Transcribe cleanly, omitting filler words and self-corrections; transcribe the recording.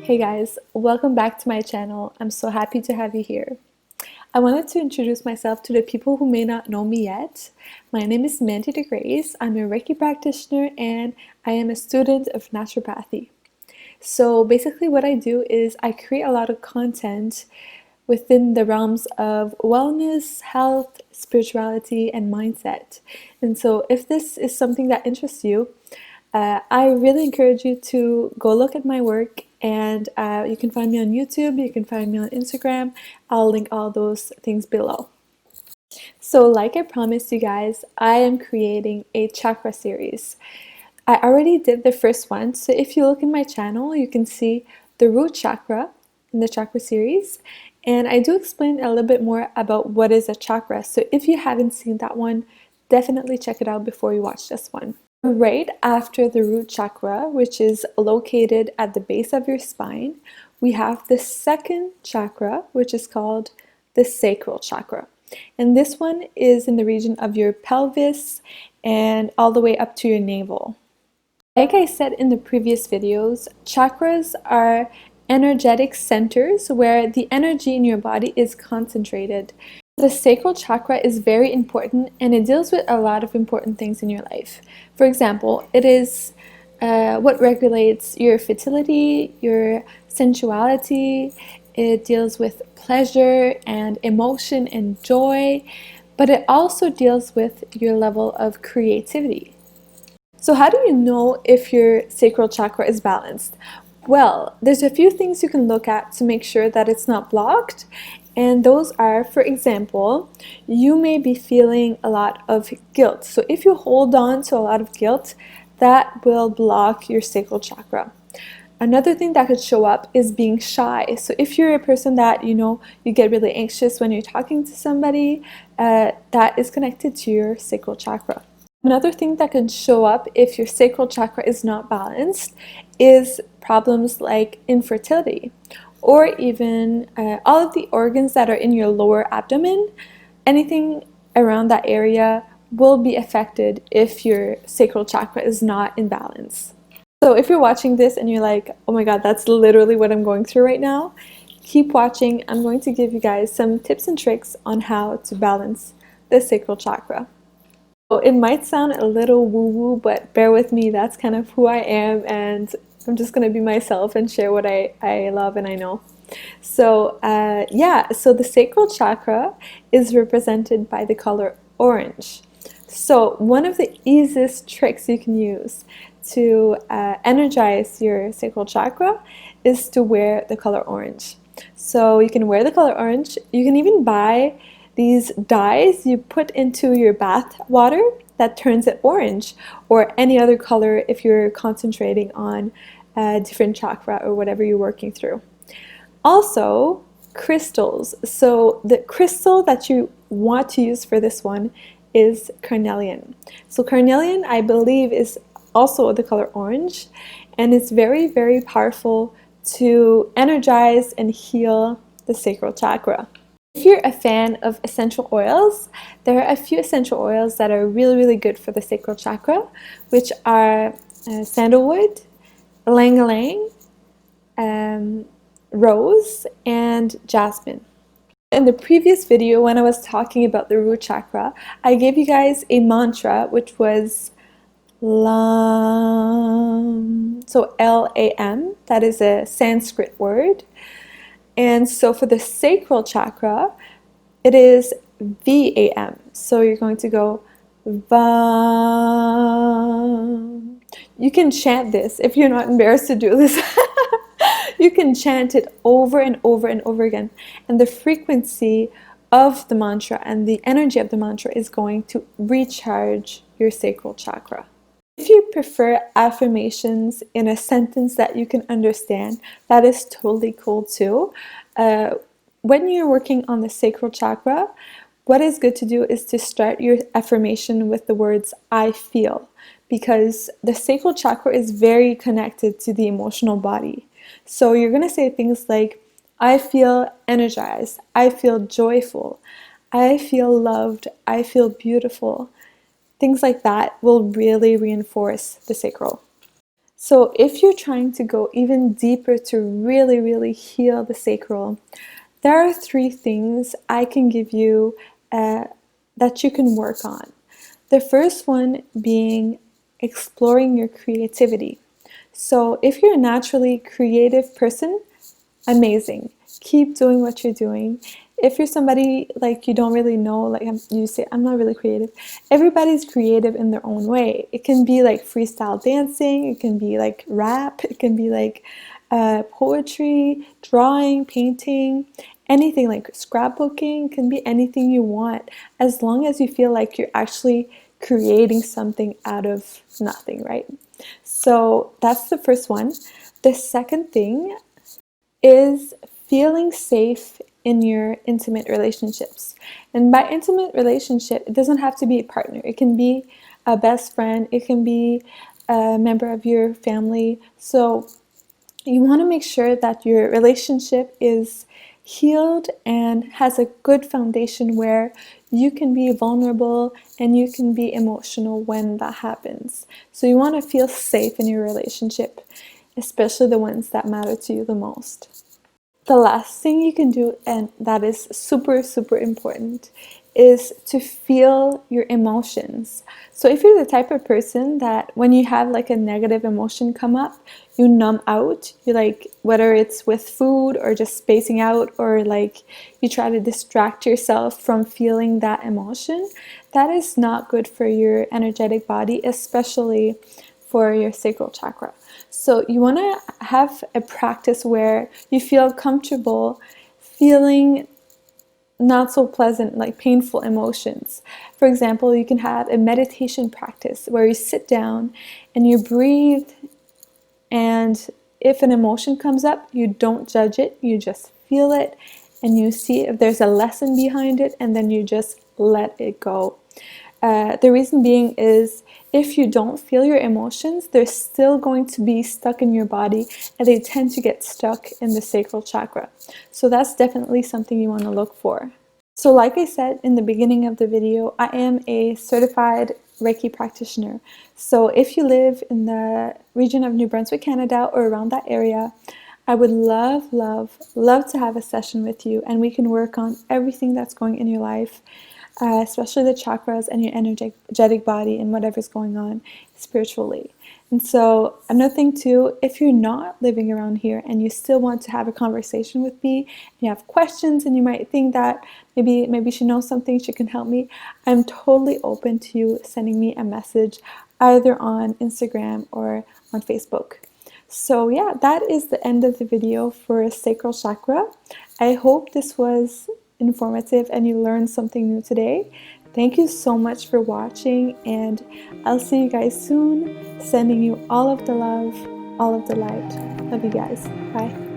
Hey guys, welcome back to my channel. I'm so happy to have you here. I wanted to introduce myself to the people who may not know me yet. My name is Mandy Déa. I'm a Reiki practitioner and I am a student of naturopathy. So basically what I do is I create a lot of content within the realms of wellness, health, spirituality, and mindset. And so if this is something that interests you, I really encourage you to go look at my work, and you can find me on YouTube, you can find me on Instagram. I'll link all those things below. So like I promised you guys, I am creating a chakra series. I already did the first one, so if you look in my channel, you can see the root chakra in the chakra series, and I do explain a little bit more about what is a chakra. So if you haven't seen that one, definitely check it out before you watch this one. Right after the root chakra, which is located at the base of your spine, we have the second chakra, which is called the sacral chakra. And this one is in the region of your pelvis and all the way up to your navel. Like I said in the previous videos, chakras are energetic centers where the energy in your body is concentrated. The sacral chakra is very important and it deals with a lot of important things in your life. For example, it is what regulates your fertility, your sensuality. It deals with pleasure and emotion and joy, but it also deals with your level of creativity. So how do you know if your sacral chakra is balanced? Well, there's a few things you can look at to make sure that it's not blocked. And those are, for example, you may be feeling a lot of guilt. So if you hold on to a lot of guilt, that will block your sacral chakra. Another thing that could show up is being shy. So if you're a person that, you get really anxious when you're talking to somebody, that is connected to your sacral chakra. Another thing that can show up if your sacral chakra is not balanced is problems like infertility, or even all of the organs that are in your lower abdomen. Anything around that area will be affected if your sacral chakra is not in balance. So if you're watching this and you're like, oh my god, that's literally what I'm going through right now, keep watching. I'm going to give you guys some tips and tricks on how to balance the sacral chakra. So it might sound a little woo-woo, but bear with me, that's kind of who I am, and I'm just going to be myself and share what I love and I know. So so the sacral chakra is represented by the color orange. So one of the easiest tricks you can use to energize your sacral chakra is to wear the color orange. So you can wear the color orange. You can even buy these dyes you put into your bath water that turns it orange, or any other color if you're concentrating on a different chakra or whatever you're working through. Also, crystals. So the crystal that you want to use for this one is carnelian. So carnelian, I believe, is also the color orange, and it's very, very powerful to energize and heal the sacral chakra. If you're a fan of essential oils, there are a few essential oils that are really, really good for the sacral chakra, which are sandalwood, ylang-ylang, rose, and jasmine. In the previous video, when I was talking about the root chakra, I gave you guys a mantra, which was LAM. So L-A-M, that is a Sanskrit word. And so for the sacral chakra, it is V-A-M. So you're going to go VAM. You can chant this if you're not embarrassed to do this. You can chant it over and over and over again. And the frequency of the mantra and the energy of the mantra is going to recharge your sacral chakra. If you prefer affirmations in a sentence that you can understand, that is totally cool too. When you're working on the sacral chakra, what is good to do is to start your affirmation with the words I feel, because the sacral chakra is very connected to the emotional body. So you're going to say things like, I feel energized, I feel joyful, I feel loved, I feel beautiful. Things like that will really reinforce the sacral. So if you're trying to go even deeper to really, really heal the sacral, there are 3 things I can give you that you can work on. The first one being exploring your creativity. So if you're a naturally creative person, amazing. Keep doing what you're doing. If you're somebody like you don't really know, like you say, I'm not really creative. Everybody's creative in their own way. It can be like freestyle dancing, it can be like rap, it can be like poetry, drawing, painting, anything like scrapbooking. It can be anything you want, as long as you feel like you're actually creating something out of nothing, right? So that's the first one. The second thing is feeling safe in your intimate relationships. And by intimate relationship, it doesn't have to be a partner. It can be a best friend, it can be a member of your family. So you want to make sure that your relationship is healed and has a good foundation where you can be vulnerable and you can be emotional when that happens. So you want to feel safe in your relationship, especially the ones that matter to you the most. The last thing you can do, and that is super, super important, is to feel your emotions. So if you're the type of person that when you have like a negative emotion come up, you numb out, you like, whether it's with food or just spacing out, or like you try to distract yourself from feeling that emotion, that is not good for your energetic body, especially for your sacral chakra. So you want to have a practice where you feel comfortable feeling not so pleasant, like painful emotions. For example, you can have a meditation practice where you sit down and you breathe, and if an emotion comes up, you don't judge it, you just feel it and you see if there's a lesson behind it, and then you just let it go. The reason being is if you don't feel your emotions, they're still going to be stuck in your body, and they tend to get stuck in the sacral chakra. So that's definitely something you want to look for. So like I said in the beginning of the video, I am a certified Reiki practitioner. So if you live in the region of New Brunswick, Canada, or around that area, I would love, love, love to have a session with you, and we can work on everything that's going in your life, especially the chakras and your energetic body and whatever's going on spiritually. And so another thing too, if you're not living around here and you still want to have a conversation with me, and you have questions and you might think that maybe she knows something, she can help me, I'm totally open to you sending me a message either on Instagram or on Facebook. So yeah, that is the end of the video for sacral chakra. I hope this was informative and you learned something new today. Thank you so much for watching, and I'll see you guys soon. Sending you all of the love, all of the light. Love you guys. Bye.